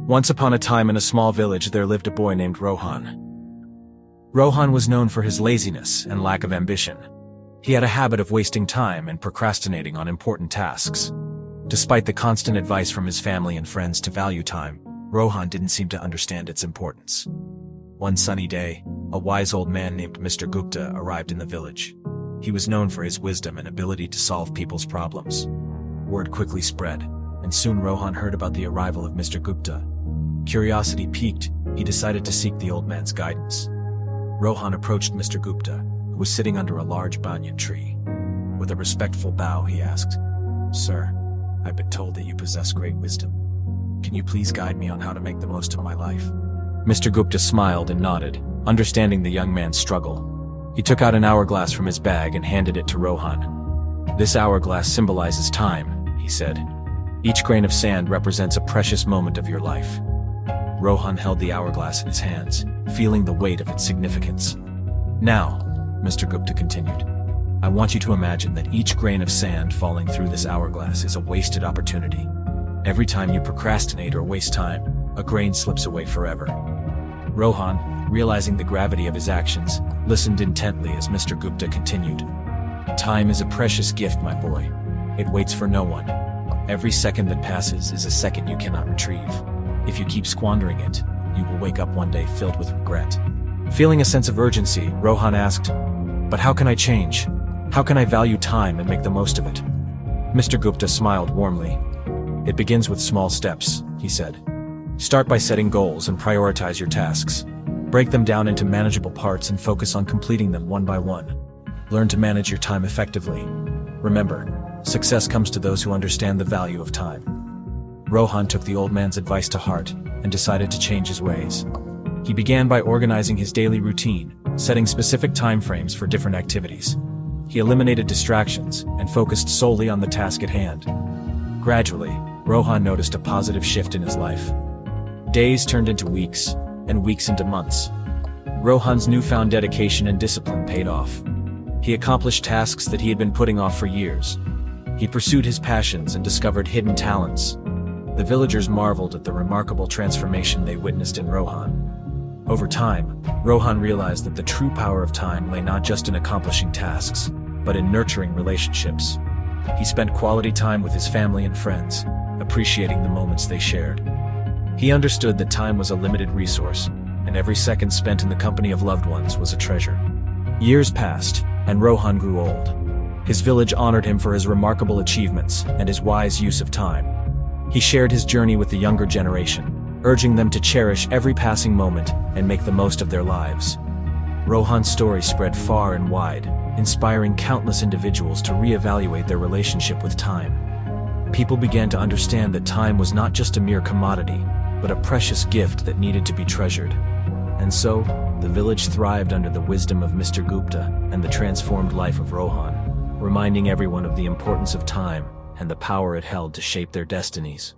Once upon a time in a small village there lived a boy named Rohan. Rohan was known for his laziness and lack of ambition. He had a habit of wasting time and procrastinating on important tasks. Despite the constant advice from his family and friends to value time, Rohan didn't seem to understand its importance. One sunny day, a wise old man named Mr. Gupta arrived in the village. He was known for his wisdom and ability to solve people's problems. Word quickly spread, and soon Rohan heard about the arrival of Mr. Gupta. Curiosity piqued, he decided to seek the old man's guidance. Rohan approached Mr. Gupta, who was sitting under a large banyan tree. With a respectful bow, he asked, "Sir, I've been told that you possess great wisdom. Can you please guide me on how to make the most of my life?" Mr. Gupta smiled and nodded, understanding the young man's struggle. He took out an hourglass from his bag and handed it to Rohan. "This hourglass symbolizes time," he said. "Each grain of sand represents a precious moment of your life." Rohan held the hourglass in his hands, feeling the weight of its significance. "Now," Mr. Gupta continued, "I want you to imagine that each grain of sand falling through this hourglass is a wasted opportunity. Every time you procrastinate or waste time, a grain slips away forever." Rohan, realizing the gravity of his actions, listened intently as Mr. Gupta continued. "Time is a precious gift, my boy. It waits for no one. Every second that passes is a second you cannot retrieve. If you keep squandering it, you will wake up one day filled with regret." Feeling a sense of urgency, Rohan asked, "But how can I change? How can I value time and make the most of it?" Mr. Gupta smiled warmly. "It begins with small steps," he said. "Start by setting goals and prioritize your tasks. Break them down into manageable parts and focus on completing them one by one. Learn to manage your time effectively. Remember, success comes to those who understand the value of time." Rohan took the old man's advice to heart and decided to change his ways. He began by organizing his daily routine, setting specific time frames for different activities. He eliminated distractions and focused solely on the task at hand. Gradually, Rohan noticed a positive shift in his life. Days turned into weeks, and weeks into months. Rohan's newfound dedication and discipline paid off. He accomplished tasks that he had been putting off for years. He pursued his passions and discovered hidden talents. The villagers marveled at the remarkable transformation they witnessed in Rohan. Over time, Rohan realized that the true power of time lay not just in accomplishing tasks, but in nurturing relationships. He spent quality time with his family and friends, appreciating the moments they shared. He understood that time was a limited resource, and every second spent in the company of loved ones was a treasure. Years passed, and Rohan grew old. His village honored him for his remarkable achievements and his wise use of time. He shared his journey with the younger generation, urging them to cherish every passing moment and make the most of their lives. Rohan's story spread far and wide, inspiring countless individuals to reevaluate their relationship with time. People began to understand that time was not just a mere commodity, but a precious gift that needed to be treasured. And so, the village thrived under the wisdom of Mr. Gupta and the transformed life of Rohan, reminding everyone of the importance of time and the power it held to shape their destinies.